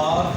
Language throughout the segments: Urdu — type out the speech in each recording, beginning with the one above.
8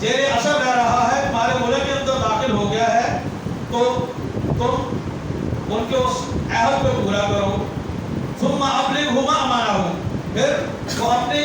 زیر اثر رہ رہا ہے، تمہارے ملک کے اندر داخل ہو گیا ہے، تو تم ان کے اس عہد کو پورا کرو. ثم ابلغهما امانه، پھر وہ اپنی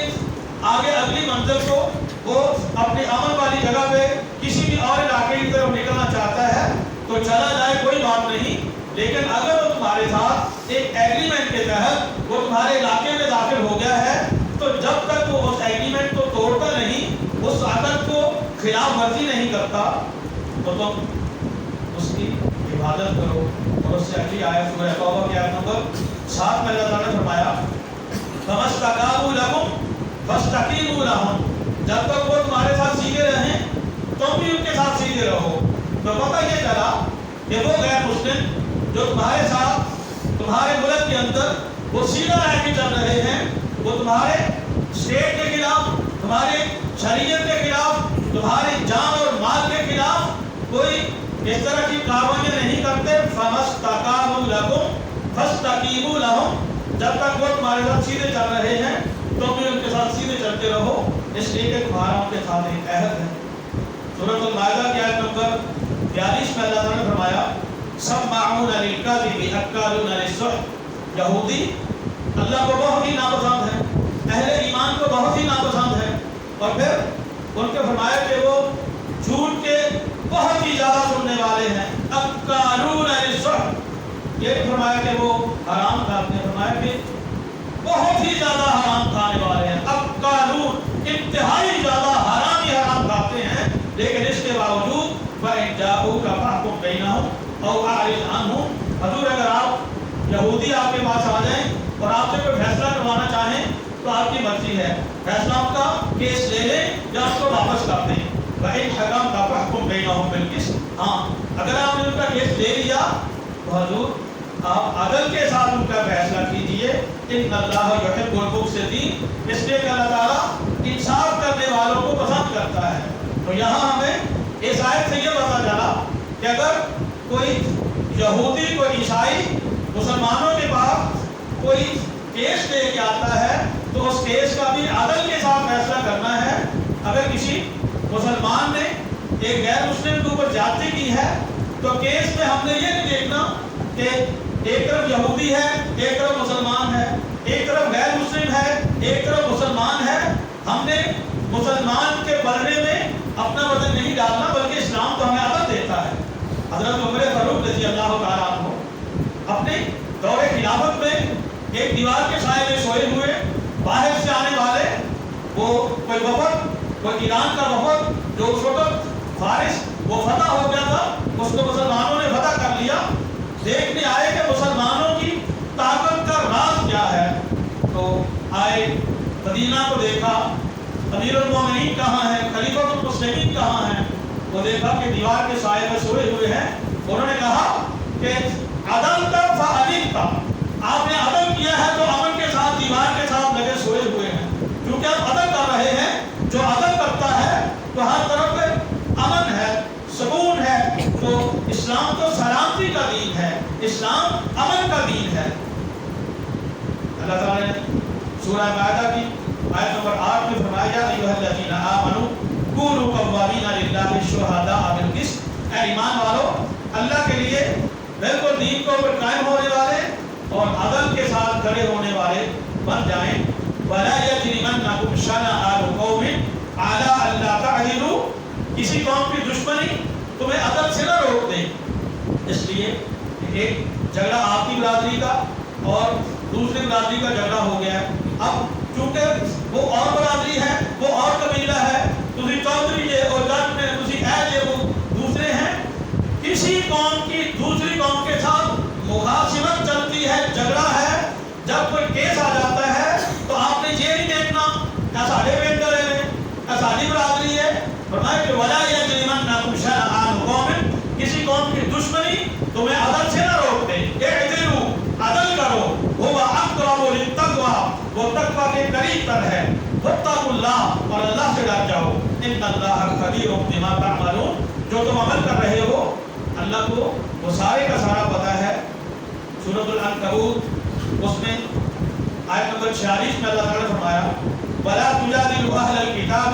آگے اگلی منزل کو، وہ اپنی امن والی جگہ پہ کسی بھی اور علاقے کی طرف نکلنا چاہتا ہے تو چلا جائے، کوئی بات نہیں. لیکن اگر وہ تمہارے ساتھ ایک ایگریمنٹ کے تحت وہ تمہارے علاقے میں داخل ہو گیا ہے، تو جب تک وہ اس ایگریمنٹ کو توڑتا نہیں، اس عہد کو خلاف ورزی نہیں کرتا، تو تم اس کی حفاظت کرو. اور اس سے اگلی آیت سورہ توبہ کی آیت نمبر 7 میں اللہ تعالیٰ نے فرمایا فَمَسْتَقَامُوا لَكُمْ فَاسْتَقِيمُوا لَهُمْ، جب تک وہ تمہارے ساتھ سیدھے رہیں تم بھی ان کے ساتھ سیدھے رہو. تو پتہ یہ چلا کہ وہ غیر مسلم جو تمہارے ساتھ تمہارے ملک کے اندر وہ سیدھا رہ کے چل رہے ہیں، وہ تمہارے اسٹیٹ کے خلاف، تمہارے شریعت کے خلاف، تمہاری جان اور مال کے خلاف کوئی اس طرح کی کاروائیاں نہیں کرتے. فَمَسْتَقَامُوا لَكُمْ فَاسْتَقِيمُوا لَهُمْ، جب تک وہ تمہارے ساتھ سیدھے چل رہے ہیں تم بھی ان کے ساتھ سیدھے چلتے رہو، اس لیے کہ تمہارا ان کے ساتھ ایک عہد ہے. سورۃ المائدہ کی آیت نمبر 42 میں اللہ تعالیٰ نے فرمایا سَمَّاعُونَ لِلْكَذِبِ أَكَّالُونَ لِلسُّحْتِ، یہودی اللہ کو بہت ہی ناپسند ہے، اہل ایمان کو بہت ہی ناپسند ہے. اور پھر ان کے فرمایا کہ وہ جھوٹ کے بہت ہی زیادہ سننے والے ہیں. أَكَّالُونَ لِلسُّحْتِ، یہ فرمایا کہ وہ حرام کھاتے ہیں، فرمایا کہ بہت ہی زیادہ حرام کھانے والے ہیں. أَكَّالُونَ، انتہائی زیادہ حرام ہی حرام کھاتے ہیں. لیکن اس کے باوجود وَإِن جَاءُوكَ فَاحْكُم بَيْنَهُمْ أَوْ أَعْرِضْ عَنْهُمْ، حضور اگر آپ یہودی آپ کے پاس آ جائیں اور آپ سے کوئی فیصلہ کروانا چاہیں تو آپ کی مرضی ہے، فیصلہ آپ کا کیس لے لیں یا اس کو واپس کر دیں. وَإِن حَكَمْتَ فَاحْكُم بَيْنَهُم بِالْقِسْطِ، ہاں اگر آپ نے ان کا کیس لے لیا تو حضور آپ عدل کے ساتھ ان کا فیصلہ کیجئے. إِنَّ اللَّهَ يُحِبُّ الْمُقْسِطِينَ، اس لیے کہ اللہ تعالیٰ انصاف کرنے والوں کو پسند کرتا ہے. تو یہاں ہمیں اس آیت سے یہ پتہ چلا کہ اگر کوئی یہودی، کوئی عیسائی مسلمانوں کے پاس کوئی کیس لے کے آتا ہے تو اس کیس کا بھی عدل کے ساتھ فیصلہ کرنا ہے. اگر کسی مسلمان نے ایک غیر مسلم کے اوپر زیادتی کی ہے تو کیس میں ہم نے یہ نہیں دیکھنا کہ ایک طرف یہودی ہے، ایک طرف مسلمان ہے، ایک طرف غیر مسلم ہے، ایک طرف مسلمان ہے. ہم نے مسلمان کے بلنے میں اپنا وزن نہیں ڈالنا، بلکہ اسلام تو ہمیں عدل دیتا ہے. حضرت عمر فاروق رضی اللہ تعالیٰ عنہ اپنے دور خلافت میں ایک دیوار کے سائے میں سوئے ہوئے، باہر سے آنے والے وہ کوئی وفد، کوئی ایران کا وفد جو اس وقت فارس وہ فتح ہو گیا تھا، اس کو مسلمانوں نے فتح کر لیا. دیکھنے آئے کہ مسلمانوں کی طاقت کا راز کیا ہے. تو آئے، مدینہ کو دیکھا، امیر المومنین کہاں ہیں، خلیفۃ المسلمین کہاں ہیں. وہ دیکھا کہ دیوار کے سائے میں سوئے ہوئے ہیں. انہوں نے کہا کہ عدل کا فعدل کا، آپ نے عدل کیا ہے تو امن کے ساتھ دیوار کے ساتھ لگے سوئے ہوئے ہیں. کیونکہ آپ عدل کر رہے ہیں، جو عدل کرتا ہے تو ہر طرف امن ہے، سکون ہے. تو اسلام تو سلامتی کا دین ہے، اسلام امن کا دین ہے. اللہ تعالیٰ نے سورہ مائدہ کی آیت نمبر 8 میں فرمایا یا ایھا الذین آمنوا کونوا قوامین للہ شہداء بالقسط، اے ایمان والو اللہ کے لیے بالکل دین کے اوپر قائم ہونے والے اور عدل کے ساتھ کھڑے ہونے والے بن جائیں. ولا یجرمنکم شنآن قوم علی الا تعدلوا، کسی قوم کی دشمنی تمہیں عدل سے نہ روک دے. اس لیے ایک جھگڑا آپ کی برادری کا اور دوسری برادری کا جھگڑا ہو گیا ہے. اب چونکہ وہ اور برادری ہے، وہ اور قبیلہ ہے، دوسری چودھری ہے اور جٹ میں دوسری ایج ہے، وہ دوسرے ہیں. کسی قوم کی دوسری قوم کے ساتھ مخاصمت چلتی ہے، جھگڑا ہے. جب کوئی کیس آ جاتا ہے تو آپ نے یہ نہیں دیکھنا کیا ساڑھے وینڈر ہے، کیا ساڑھی برادری ہے. فرمایا کہ ولا یجرمنکم شنآن قوم، کسی قوم کی دشمنی تمہیں عدل سے نہ روک دے. اعدلوا، عدل کرو. هو اقرب للتقوى، وہ تقوی کے قریب تر ہے. واتقوا اللہ، اور اللہ سے ڈر جاؤ. ان اللہ خبیر بما تعملون، جو تم عمل کر رہے ہو اللہ کو وہ سارے کا سارا پتہ ہے. سورۃ العنکبوت اس میں آیت نمبر 46 میں اللہ تعالیٰ نے فرمایا وَلَا تُجَادِلُوا أَهْلَ الْكِتَابِ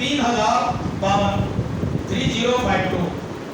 3052 3052,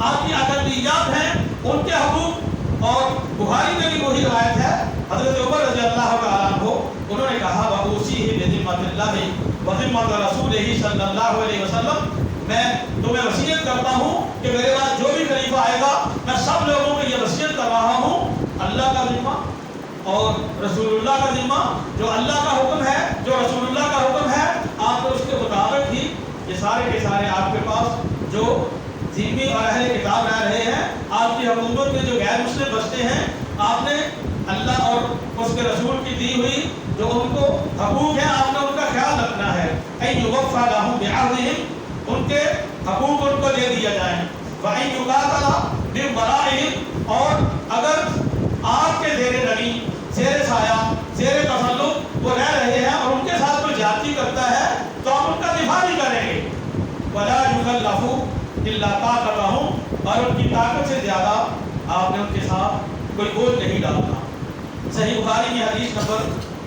آپ کی اقلیات ہیں ان کے حقوق، اور بخاری میں بھی وہی روایت ہے حضرت عمر رضی اللہ تعالیٰ عنہ انہوں نے کہا وَأُوصِيهِ بِذِمَّةِ اللَّهِ وَذِمَّةِ رَسُولِهِ صلی اللہ علیہ وسلم، میں تمہیں وصیت کرتا ہوں کہ میرے بعد جو بھی خلیفہ آئے گا میں سب لوگوں کو یہ وصیت کر رہا ہوں، اللہ کا ذمہ اور رسول اللہ کا ذمہ، جو اللہ کا حکم ہے جو رسول اللہ کا حکم ہے آپ اس کے مطابق ہی یہ سارے کے سارے آپ کے پاس جو ذمہ اور اہل کتاب رہ رہے ہیں، آپ کی حکومت میں جو غیر مسلم بستے ہیں، آپ نے اللہ اور اس کے رسول کی دی ہوئی جو ان کو حقوق ہیں آپ نے ان کا خیال رکھنا ہے، اَن يُوَفَّى لَهُم بِعَهْدِهِمْ، ان کے حقوق ان کو دے دیا جائیں، وَأَن يُقَاتَلَ مِن وَرَائِهِمْ، اور اگر آپ کے زیر نبی زیر سایہ زیر تسلط وہ رہ رہے ہیں اور ان کے ساتھ کوئی زیادتی کرتا ہے تو آپ ان کا دفاع نہیں کریں گے، وَلَا يُكَلَّفُ إِلَّا طَاقَتَهُمْ، اور ان کی طاقت سے زیادہ آپ نے ان کے ساتھ کوئی بوجھ نہیں ڈالنا۔ صحیح بخاری میں حدیث نمبر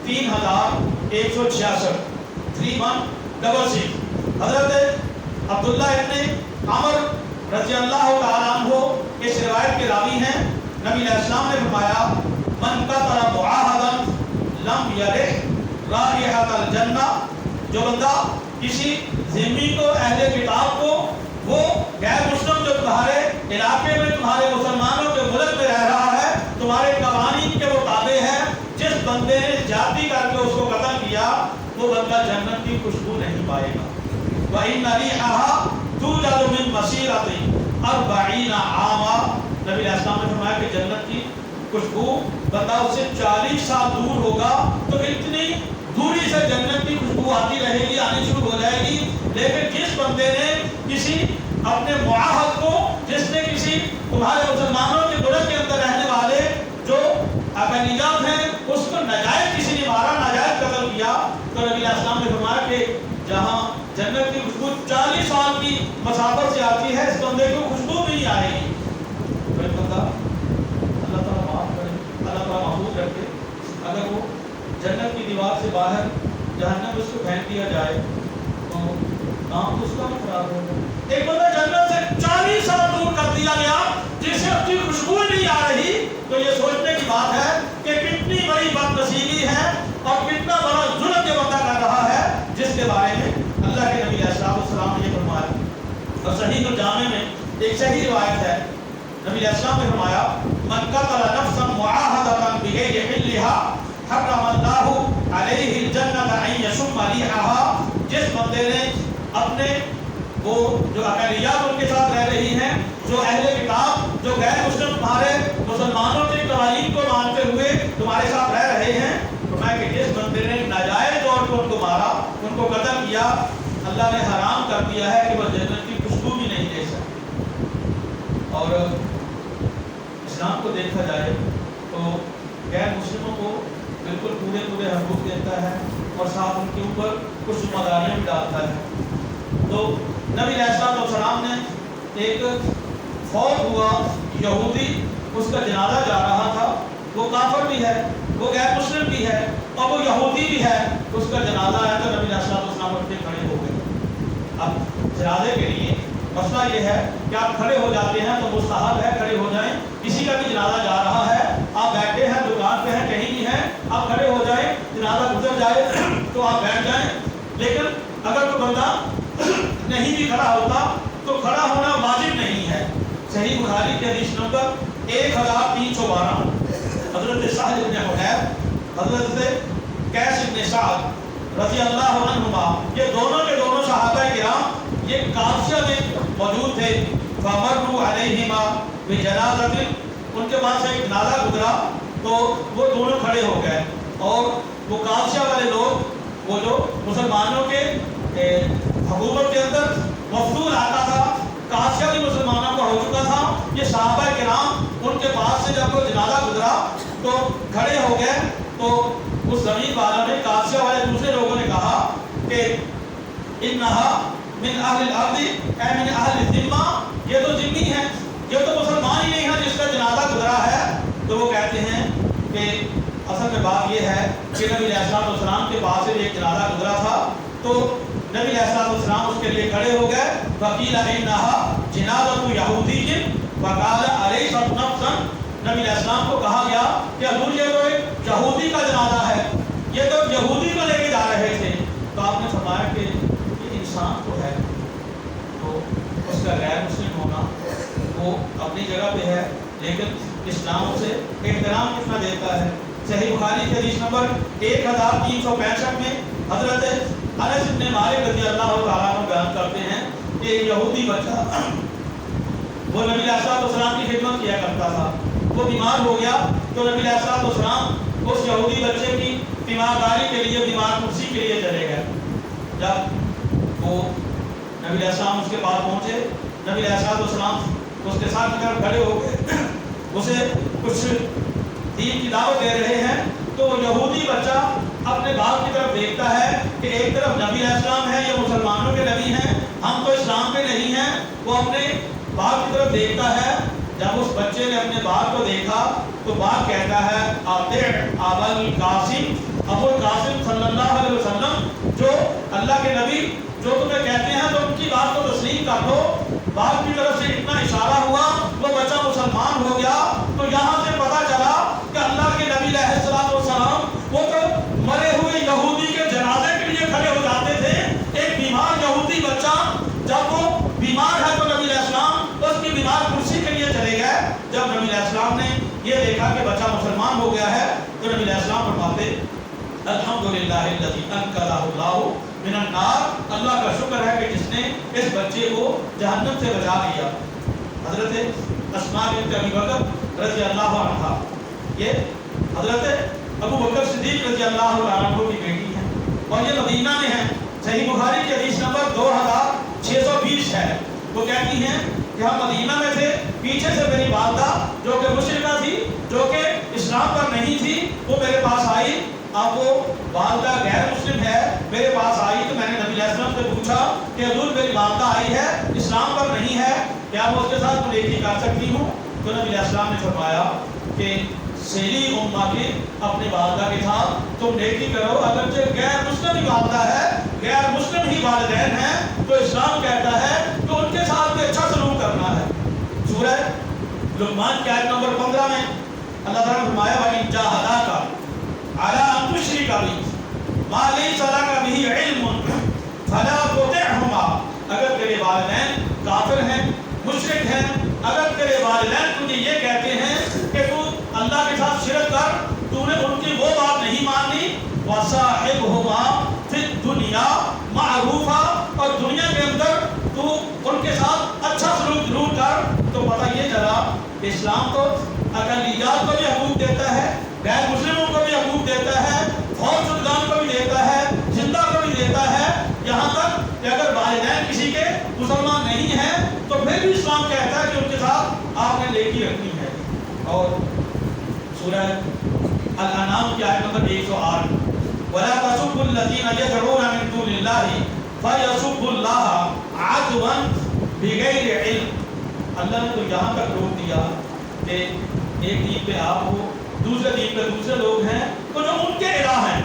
3166 3166، حضرت عبداللہ ابن عمر رضی اللہ تعالیٰ عنہ اس روایت کے راوی ہیں، نبی علیہ السلام نے فرمایا من قتل معاہدا لم یرح رائحۃ الجنہ، جو بندہ کسی ذمہ کو اہل کتاب کو وہ غیر مسلم جو تمہارے علاقے میں تمہارے مسلمانوں کے ملک میں رہ رہا ہے تمہارے قوانین کے وہ تابع ہے، جس بندے نے زیادتی کر کے اس کو قتل کیا وہ بندہ جنت کی خوشبو نہیں پائے گا، وَإِنَّ رِيحَهَا تُوجَدُ مِن مَسِيرَةٍ 40 عاما، نبی علیہ السلام نے فرمایا کہ جنت کی خوشبو بندہ اس سے 40 سال دور ہوگا تو اتنی دوری سے جنت کی خوشبو آتی رہے گی، آنی شروع ہو جائے گی، لیکن جس بندے نے کسی اپنے معاہد کو، جس نے کسی تمہارے مسلمانوں کے ملک کے اندر رہنے والے جو اقلیات ہیں اس کو ناجائز کسی نے مارا، ناجائز قتل کیا، تو نبی علیہ السلام نے فرمایا کہ جہاں جنت کی خوشبو 40 سال کی مسافت سے آتی ہے اس بندے کو خوشبو بھی نہیں آئے گی۔ بندہ اللہ تعالیٰ معاف کرے، اللہ تعالیٰ محفوظ رکھے، اگر وہ جنت کی دیوار سے باہر جہنم اس کو پھینک دیا جائے تو نام تو اس کا بھی خراب ہوگا۔ ایک بندہ جنت سے 40 سال دور کر دیا گیا جس سے اس کی خوشبو نہیں آ رہی، تو یہ سوچنے کی بات ہے کہ کتنی بڑی بدنصیبی ہے اور کتنا بڑا ظلم یہ بندہ کر رہا ہے، جس کے بارے میں اللہ کے نبی علیہ السلام نے یہ فرمایا۔ اور صحیح الجامع میں ایک صحیح روایت ہے، نبی علیہ السلام نے فرمایا من قتل نفسا معاہدۃ بغیر حلها حرم اللہ علیہ الجنۃ ان یشم ریحها، جس بندے نے اپنے وہ جو اقلیات ان کے ساتھ رہ رہی ہیں، جو اہل کتاب جو غیر مسلم تمہارے مسلمانوں کے قوانین کو مانتے ہوئے تمہارے ساتھ رہ رہے ہیں، فرمایا کہ جس بندے نے ناجائز طور پر ان کو مارا، ان کو قتل کیا، اللہ نے حرام کر دیا ہے کہ وہ جنت کی خوشبو بھی نہیں لے سکتے۔ اور اسلام کو دیکھا جائے تو غیر مسلموں کو بالکل پورے حقوق دیتا ہے اور ساتھ ان کے اوپر کچھ ذمہ داریاں بھی ڈالتا ہے۔ تو نبی علیہ السلام نے ایک فوت ہوا یہودی، اس کا جنازہ جا رہا تھا، وہ کافر بھی ہے، وہ غیر مسلم بھی ہے اور وہ یہودی بھی ہے، اس کا جنازہ آیا تو نبی علیہ السلام اٹھ کے کھڑے ہو گئے۔ اب جنازے کے لیے مسئلہ یہ ہے کہ آپ کھڑے ہو جاتے ہیں تو مستحب ہے کھڑے ہو جائیں، کسی کا بھی جنازہ جا رہا ہے، آپ بیٹھے ہیں دکان پہ ہیں کہیں بھی ہیں، آپ کھڑے ہو جائیں، جنازہ گزر جائے تو آپ بیٹھ جائیں، لیکن اگر کوئی بندہ نہیں بھی کھڑا ہوتا تو کھڑا ہونا واجب نہیں ہے۔ صحیح بخاری کی حدیث نمبر 1312، حضرت سہل بن حنیف، حضرت قیس بن سعد رضی اللہ عنہما، یہ دونوں کے دونوں صحابہ کرام یہ قادسیہ میں موجود تھے، فمروا علیہما بجنازۃ، ان کے پاس ایک جنازہ گزرا تو وہ دونوں کھڑے ہو گئے، اور وہ قادسیہ والے لوگ وہ جو مسلمانوں کے حکومت کے اندر مفدول آتا تھا، قادسیہ بھی مسلمانوں کا ہو چکا تھا، یہ صحابہ کرام ان کے پاس سے جب وہ جنازہ گزرا تو کھڑے ہو گئے، تو اس زمین والوں نے، قادسیہ والے دوسرے لوگوں نے کہا کہ انہا من اہل الارض اے من اہل الذمہ، یہ تو ذمہ ہے، یہ تو مسلمان ہی نہیں ہے جس کا جنازہ گزرا ہے۔ تو وہ کہتے ہیں کہ اصل میں بات یہ ہے کہ نبی علیہ السلام کے پاس سے ایک جنازہ گزرا تھا، تو نبی علیہ السلام اس کے لیے کھڑے ہو گئے. وقیل انہا جنازۃ یہودی وقال الیست نفسا. نبی علیہ السلام کو کہا گیا کہ حضور یہ تو ایک یہودی کا جنازہ ہے, یہ تو یہودی کو لے کے جا رہے تھے. تو آپ نے فرمایا کہ یہ انسان تو ہے, تو اس کا غیر مسلم ہونا وہ اپنی جگہ پہ ہے, لیکن اسلام سے احترام کتنا دیتا ہے. صحیح بخاری کی حدیث نمبر 1365 میں حضرت انس بن مالک رضی اللہ تعالیٰ عنہ بیان کرتے ہیں کہ یہودی بچہ وہ نبی علیہ السلام کی خدمت کیا کرتا تھا. وہ بیمار ہو گیا تو نبی علیہ السلام اس یہودی بچے کی بیمارداری کے لیے, بیمار کرسی کے لیے چلے گئے. جب وہ نبی علیہ السلام اس کے پاس پہنچے, نبی علیہ السلام اس کے ساتھ کی طرف کھڑے ہو گئے, اسے کچھ دین کی دعوت دے رہے ہیں. تو یہودی بچہ اپنے باپ کی طرف دیکھتا ہے کہ ایک طرف نبی علیہ السلام ہے, یہ مسلمانوں کے نبی ہیں, ہم تو اسلام پہ نہیں ہیں. وہ اپنے باپ کی طرف دیکھتا ہے. جب اس بچے نے اپنے باپ کو دیکھا تو باپ کہتا ہے اطیع ابا القاسم, ابو القاسم صلی اللہ علیہ وسلم جو اللہ کے نبی جو تمہیں کہتے ہیں تو ان کی بات کو تسلیم کر دو. باپ کی طرف سے اتنا اشارہ ہوا, وہ بچہ مسلمان ہو گیا. تو یہاں سے پتہ چلا کہ اللہ کے نبی علیہ السلام وہ تو مرے ہوئے یہودی کے جنازے کے لیے کھڑے ہو جاتے تھے. ایک بیمار یہودی بچہ جب وہ بیمار ہے تو نبی علیہ السلام اس کی بیمار کرسی کے لیے چلے گئے. جب نبی علیہ السلام نے یہ دیکھا کہ بچہ مسلمان ہو گیا ہے تو نبی علیہ السلام فرماتے الحمدللہ الذی انقذہ اللہ من النار. اللہ کا شکر ہے کہ جس نے اس بچے کو جہنم سے بچا لیا. حضرت اسماء بنت ابی بکر رضی اللہ عنہا یہ حضرت ابو بکر صدیق رضی اللہ عنہ کی بیٹی ہیں اور یہ مدینہ میں ہیں. صحیح بخاری کی حدیث نمبر 2620 ہے. وہ کہتی ہیں کہ ہم مدینہ میں تھے, پیچھے سے میری والدہ جو کہ مشرکہ تھی, جو کہ اسلام پر نہیں تھی, وہ میرے پاس آئی. اب وہ والدہ غیر مسلم ہے, میرے پاس آئی تو میں نے نبی علیہ السلام سے پوچھا کہ حضور میری والدہ آئی ہے, اسلام پر نہیں ہے, کیا میں اس کے ساتھ نیکی کر سکتی ہوں؟ تو نبی علیہ السلام نے فرمایا کہ سیلی امہ کی اپنی والدہ کے ساتھ تم نیکی کرو, اگرچہ غیر مسلم ہی والدہ ہے, غیر مسلم ہی والدین ہیں, تو اسلام کہتا ہے کہ ان کے ساتھ بھی اچھا سلوک کرنا ہے. سورہ لقمان کی آیت نمبر 15 میں اللہ تعالیٰ نے فرمایا وَإِن جَاهَدَاكَ عَلَىٰ أَن تُشْرِكَ بِي مَا لَيْسَ لَكَ بِهِ عِلْمٌ فَلَا تُطِعْهُمَا. اگر تیرے والدین کافر ہیں, مشرک ہیں, اگر تیرے والدین تجھے یہ کہتے ہیں کہ تو اللہ کے ساتھ شرک کر, تو نے ان کی وہ بات نہیں ماننی. وَصَاحِبْهُمَا فِي الدُّنْيَا مَعْرُوفًا, اور دنیا کے اندر تو ان کے ساتھ اچھا سلوک ضرور کر. تو پتہ یہ چلا اسلام تو اقلیات کو بھی حقوق دیتا ہے, غیر مسلموں کو بھی حقوق دیتا ہے, فوت شدگان کو بھی دیتا ہے, زندہ کو بھی دیتا ہے, یہاں تک کہ اگر والدین کسی کے مسلمان نہیں ہیں تو پھر بھی اسلام کہتا ہے کہ ان کے ساتھ آپ نے نیکی رکھنی ہے. اور سورہ الانعام کی آیت نمبر 108 وَلَا تَسُبُّوا الَّذِينَ يَدْعُونَ مِن دُونِ اللَّهِ فَيَسُبُّوا اللَّهَ عَدْوًا بِغَيْرِ عِلْمٍ. اللہ نے تو یہاں تک روک دیا کہ ایک دین پہ آپ ہو, دوسرے دین پہ دوسرے لوگ ہیں, تو جو ان کے الہ ہیں,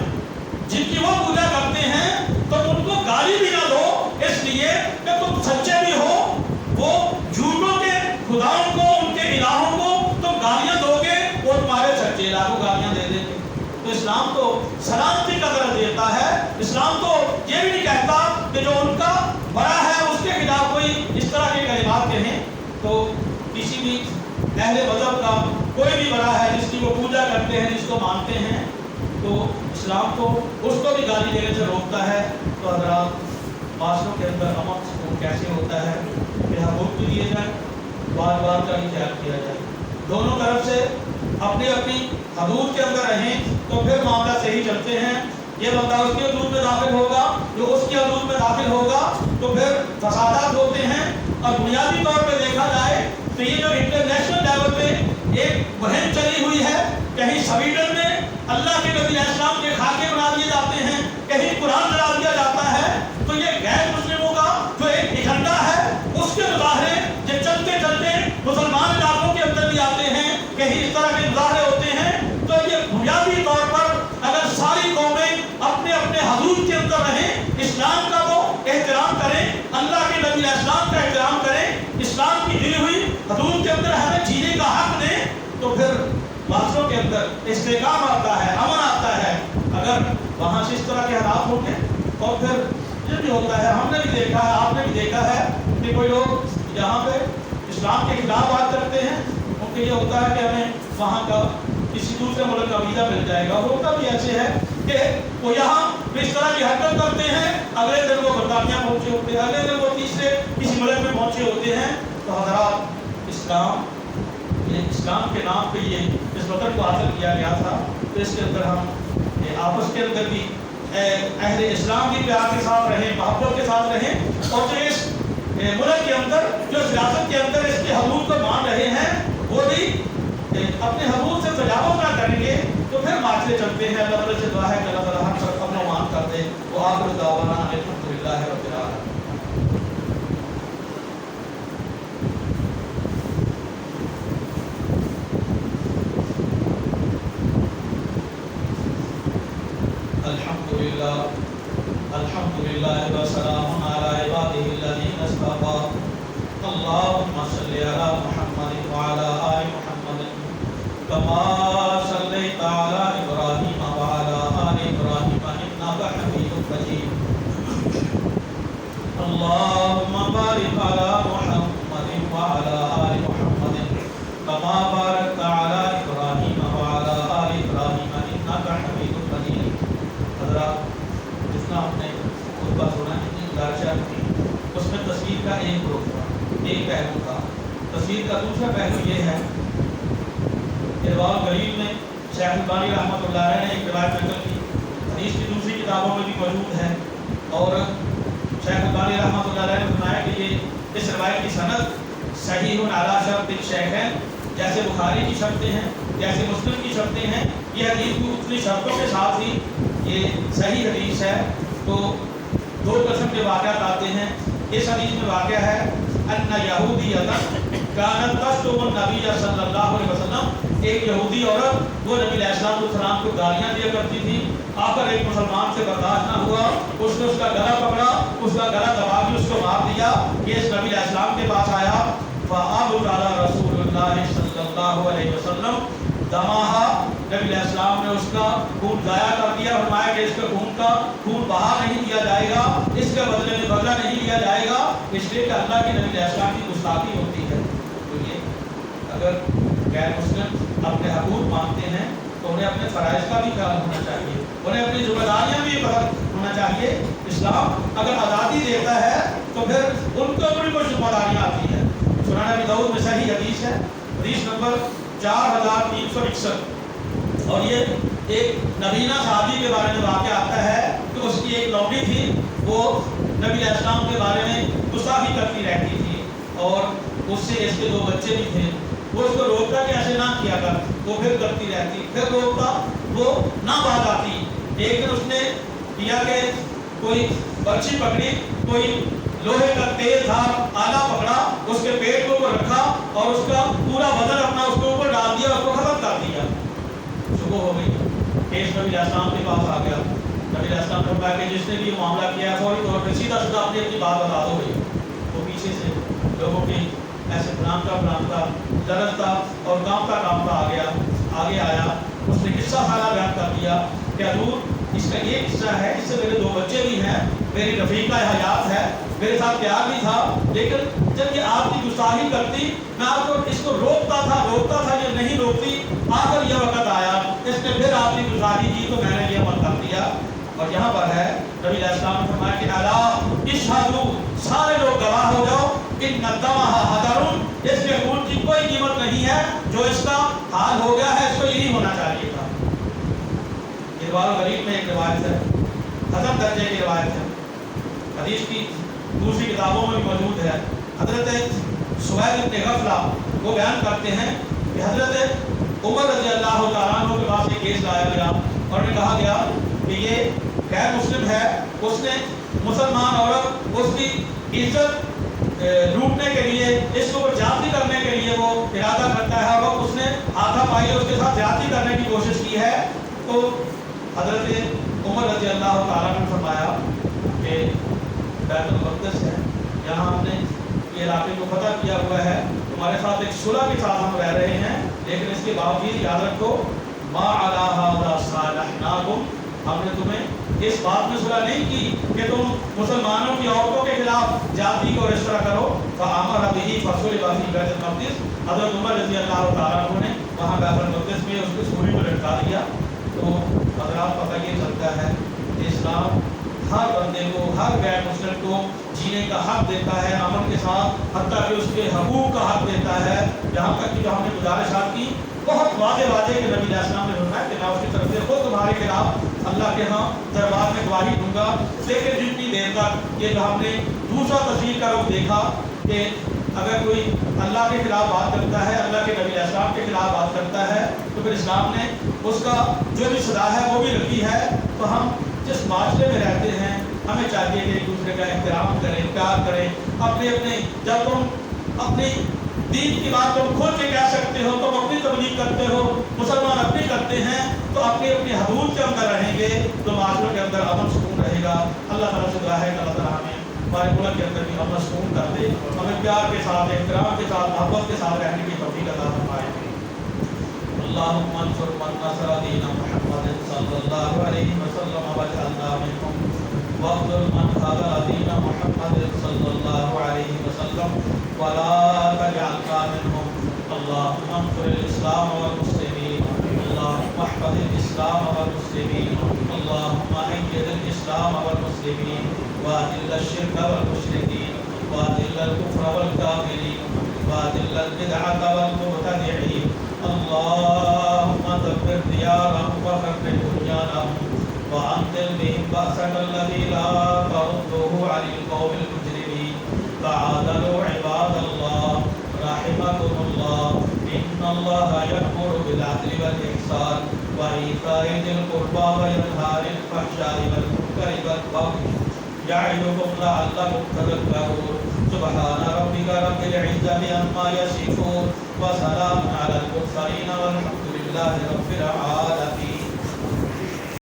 جن کی وہ پوجا کرتے ہیں, تو ان کو گالی بھی نہ دو, اس لیے کہ تم سچے بھی ہو. وہ جھوٹوں کے خداؤں کو, ان کے الہوں کو تم گالیاں دو گے, وہ تمہارے سچے الہ کو گالیاں دے دیں گے. تو اسلام تو سلامتی کا درجہ دیتا ہے. اسلام تو یہ بھی نہیں کہتا کہ جو ان کا بڑا ہے اس کے خلاف کوئی اس طرح کے کلمات کہیں. تو کسی بھی اہل مذہب کا کوئی بھی بڑا ہے جس کی وہ پوجا کرتے ہیں, جس کو مانتے ہیں, تو اسلام تو اس کو بھی گالی دینے سے روکتا ہے. تو حضرات معاشروں کے اندر امن سکون کیسے ہوتا ہے کہ حقوق بھی دیے جائیں, بار بار کا بھی خیال کیا جائے, دونوں طرف سے اپنی اپنی حدود کے اندر رہیں, تو پھر معاملہ صحیح چلتے ہیں. یہ بندہ اس کی حدود میں داخل ہوگا, جو اس کی حدود میں داخل ہوگا, تو پھر فسادات ہوتے ہیں. اور بنیادی طور پہ دیکھا جائے تو یہ جو انٹرنیشنل لیول پہ ایک مہم چلی ہوئی ہے, کہیں سویڈن میں اللہ کے نبی علیہ السلام کے خاکے بنا دیے جاتے ہیں, کہیں قرآن جلا دیا جاتا ہے, تو یہ غیر مسلموں کا جو ایک ایجنڈا ہے اس کے مظاہرے یہ چلتے چلتے مسلمان علاقوں کے اندر بھی آتے ہیں, کہیں اس طرح کے مظاہرے ہوتے ہیں. تو یہ بنیادی طور پر اگر ساری قومیں اپنے اپنے حدود کے اندر رہیں, اسلام کا وہ تو پھر معاشروں کے اندر استحکام آتا ہے، امن آتا ہے۔ اگر وہاں سے اس طرح کے حالات ہوں گے، اور پھر یہ بھی ہوتا ہے، ہم نے بھی دیکھا ہے، آپ نے بھی دیکھا ہے کہ کوئی لوگ یہاں پہ اسلام کے خلاف بات کرتے ہیں، ان کو یہ ہوتا ہے کہ ہمیں وہاں کا کسی دوسرے ملک کا ویزا مل جائے گا۔ ہوتا بھی ایسے ہے کہ وہ یہاں اس طرح کی حرکت کرتے ہیں، اگلے دن وہ برطانیہ پہنچے ہوتے ہیں، اگلے دن وہ تیسرے کسی ملک میں پہنچے ہوتے ہیں۔ تو حضرات، اسلام کے نام پہ یہ اس وطن کو حاصل کیا گیا تھا، تو اس کے اندر ہم آپس کے اندر بھی اہل اسلام کی پیار کے ساتھ رہیں، محبت کے ساتھ رہیں، اور جو اس ملک کے اندر، جو سیاست کے اندر اس کے حدود کو مان رہے ہیں، وہ بھی اپنے حدود سے تجاوز نہ کریں گے، تو پھر معاشرے چلتے ہیں۔ اللہ تعالیٰ سے دعا ہے کہ اللہ تعالیٰ ہم سب اپنا مان کر دے۔ وہ آخر دعوانا الحمدللہ رب العالمین۔ الحمدللہ وسلام علی عبادہ الذین اصطفیٰ۔ اللہم صلی علی محمد وعلی آل محمد کما صلیت علی ابراہیم وعلی آل ابراہیم انک حمید مجید۔ اللہم بارک علی محمد وعلی آل محمد کما بارکت علی ابراہیم وعلی آل ابراہیم انک حمید مجید۔ حضرات، جتنا ہم نے خطبہ سنا ہے، گزارشات کی، اس میں تصویر کا ایک رخ تھا، ایک پہلو تھا۔ تصویر کا دوسرا پہلو یہ ہے، ارواء الغلیل میں شیخ البانی رحمۃ اللہ علیہ نے ایک روایت نقل کی، حدیث کی دوسری کتابوں میں بھی موجود ہے، اور شیخ البانی رحمۃ اللہ علیہ نے فرمایا کہ یہ اس روایت کی سند صحیح علی شرط الشیخین، جیسے بخاری کی شرطیں ہیں، جیسے مسلم کی شرطیں ہیں، یہ حدیث کو اتنی شرطوں کے ساتھ ہی یہ صحیح حدیث ہے۔ تو دو قسم کے واقعات آتے ہیں۔ اس حدیث میں واقعہ ہے ان یہودیۃ کانت تشتم النبی صلی اللہ علیہ وسلم، ایک یہودی عورت وہ نبی علیہ السلام کو گالیاں دیا کرتی تھی۔ آ کر ایک مسلمان سے برداشت نہ ہوا، اس نے اس کا گلا پکڑا، اس کا گلا دبا کے اس کو مار دیا۔ یہ اس نبی علیہ السلام کے پاس آیا، فَأَبْرَ عَلَى رسول اللہ صلی اللہ علیہ وسلم دماہا، نبی علیہ السلام نے اس کا خون ضائع کر دیا، فرمایا کہ اس کے خون بہا نہیں دیا جائے گا، اس کے بدلے میں بدلہ نہیں لیا جائے گا، اس لیے کہ اللہ کے نبی علیہ السلام کی گستاخی ہوتی ہے۔ تو یہ اگر غیر مسلم اپنے حقوق مانتے ہیں تو انہیں اپنے فرائض کا بھی خیال ہونا چاہیے، انہیں اپنی ذمہ داریاں بھی ہونا چاہیے۔ اسلام اگر آزادی دیتا ہے تو پھر ان کو بھی کوئی ذمہ داریاں آتی ہیں۔ سنن ابی داؤد میں صحیح حدیث ہے، حدیث نمبر 4361، اور یہ ایک نبینا صحابی کے بارے میں واقعہ آتا ہے کہ اس کی ایک لونڈی تھی، وہ نبی علیہ السلام کے بارے میں گستاخی کرتی رہتی تھی، اور اس سے اس کے دو بچے بھی تھے۔ وہ اس کو روکتا کہ ایسے نہ کیا کر، وہ پھر کرتی رہتی، پھر روکتا، وہ نہ باز آتی۔ ایک دن اس نے کیا کہ کوئی برچھی پکڑی، کوئی لوہے کا تیز تھا آلہ پکڑا، اس کے پیٹ کو رکھا اور اس کا پورا وزن اپنا اس کے اوپر ڈال دیا، اس کو ختم کر دیا۔ صبح ہو گئی، کیس نبی علیہ السلام کے پاس آ گیا۔ نبی علیہ السلام نے کہا کہ جس نے بھی یہ معاملہ کیا ہے فوری طور پہ سیدھا اپنی بات بتا دو۔ بھائی وہ پیچھے سے لوگوں کی ایسے پھرانتا درجتا اور کامتا آگے آیا، اس نے قصہ سارا بیان کر دیا کہ حضور اس کا یہ قصہ ہے، اس سے میرے دو بچے بھی ہیں، میری رفیقہ حیات ہے، میرے ساتھ پیار بھی تھا، لیکن جب یہ آپ کی گستاخی کرتی میں آپ کو اس کو روکتا تھا، یہ نہیں روکتی، آخر یہ وقت آیا اس نے پھر آپ کی گستاخی کی تو میں نے یہ عمل کر دیا۔ اور یہاں پر ہے نبی علیہ السلام نے فرمایا کہ الا اشہدوا، سارے لوگ گواہ ہو جاؤ، ان دمہا حضر، اس کے خون کی کوئی قیمت نہیں ہے، جو اس کا حال ہو گیا ہے اس کو یہی ہونا چاہیے تھا۔ ارواء الغلیل میں ایک روایت ہے، حسن درجے کی روایت ہے، حدیث کی دوسری کتابوں میں بھی موجود ہے۔ حضرت سوید بن غفلہ وہ بیان کرتے ہیں کہ حضرت عمر رضی اللہ تعالیٰ عنہ کے پاس ایک کیس لایا گیا اور انہیں کہا گیا کہ یہ غیر مسلم ہے، اس نے مسلمان عورت اس کی عزت لوٹنے کے لیے، اس کو زیادتی کرنے کے لیے وہ ارادہ کرتا ہے اور اس نے ہاتھا پائی اس کے ساتھ زیادتی کرنے کی کوشش کی ہے۔ تو حضرت عمر رضی اللہ تعالیٰ نے فرمایا کہ بیت المقدس ہے، یہاں ہم نے یہ علاقے کو فتح کیا ہوا ہے، تمہارے ساتھ ایک صلح کے ساتھ ہم رہ رہے ہیں، لیکن اس کے باوجود یاد رکھو ما علی ھذا صالحناکم، ہم نے تمہیں اس بات میں صلح نہیں کی کہ تم مسلمانوں کی عورتوں کے خلاف جاتی کو اس طرح کرو. فامر به فصلب فی بیت المقدس، حضرت عمر رضی اللہ تعالیٰ عنہ نے وہاں بیت المقدس میں اس کو سولی پر لٹکا دیا. تو حضرات پتہ یہ چلتا ہے کہ اسلام ہر بندے کو، ہر غیر مسلم کو جینے کا حق دیتا ہے امن کے ساتھ، حتیٰ کہ اس کے حقوق کا حق دیتا ہے. یہاں تک کہ جو ہم نے گزارشات کی بہت واضح کہ نبی علیہ السلام نے فرمایا کہ میں اس کی طرف سے خود تمہارے خلاف اللہ کے ہاں دربار میں گواہی دوں گا. لیکن جتنی دیر تک یہ ہم نے دوسرا تصویر کا رخ دیکھا کہ اگر کوئی اللہ کے خلاف بات کرتا ہے، اللہ کے نبی علیہ السلام کے خلاف بات کرتا ہے، تو پھر اسلام نے اس کا جو بھی سزا ہے وہ بھی رکھی ہے. تو ہم جس معاشرے میں رہتے ہیں ہمیں چاہیے کہ ایک دوسرے کا احترام کریں، پیار کریں. اپنے جب تم اپنی دین کی بات تم کھول کے کہہ سکتے ہو، تم اپنی تبلیغ کرتے ہو، مسلمان اپنی کرتے ہیں، تو اپنی حدود کے اندر رہیں گے تو معاشروں کے اندر امن سکون رہے گا. اللہ تعالیٰ سے دعا ہے کہ اللہ تعالیٰ ہمیں ہمارے ملک کے اندر بھی امن سکون کر دے، ہمیں پیار کے ساتھ، احترام کے ساتھ، محبت کے ساتھ رہنے کی توفیق عطا فرمائے. اللهم انصر من نصر دين محمد صلى الله عليه وسلم واجعلنا منهم، واخذل من خذل دين محمد صلى الله عليه وسلم ولا تجعلنا منهم. اللهم انصر الاسلام والمسلمين، اللهم احفظ الاسلام والمسلمين، اللهم ايد الاسلام والمسلمين واذل الشرك والمشركين واذل الكفر والكافرين واذل البدعة والمبتدعين. اللهم دبر ديارهم وخرب بنيانهم وأنزل بهم بأسك الذي لا ترده عن القوم المجرمين. تعالوا عباد الله رحمكم الله، إن الله يأمر بالعدل والإحسان وإيتاء ذي القربى وينهى عن الفحشاء والمنكر والبغي يعظكم لعلكم تذكرون. سبحان ربك رب العزة عما يصفون وسلام على المرسلين والحمد لله رب العالمين.